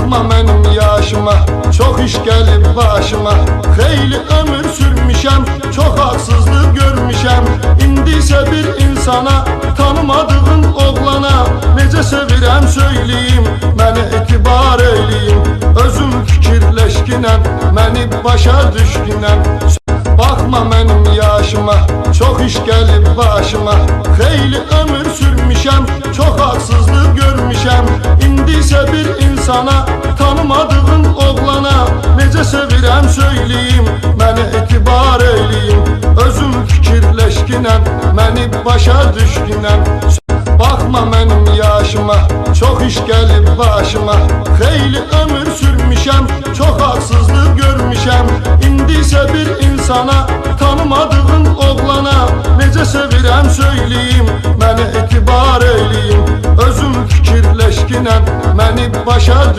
Bakma mənim yaşıma, çox iş gəlib başıma. Xeyli ömür sürmüşəm, çox haksızlıq görmüşəm. İndi isə bir insana, tanımadığım oğlana necə sevirəm söyleyeyim, məni etibar eyleyim. Özüm fikirləşkinəm, məni başa düşkünəm. Bakma mənim yaşıma, çox iş gəlib başıma. Xeyli ömür sürmüşəm, çox haksızlıq görmüşəm. İndi isə bir insana, tanımadığım oğlana necə sevirəm söyleyeyim, məni etibar eyleyim. Özüm fikirləşkinəm, məni başa düşkünəm. Bakma mənim yaşıma, çox iş gəlib başıma. Xeyli ömür sürmüşəm, çox haksızlıq görmüşəm. İndi isə bir insana, tanımadığım oğlana necə sevirəm söyleyeyim, məni etibar eyleyim. Özüm fikirləşkinəm, məni başa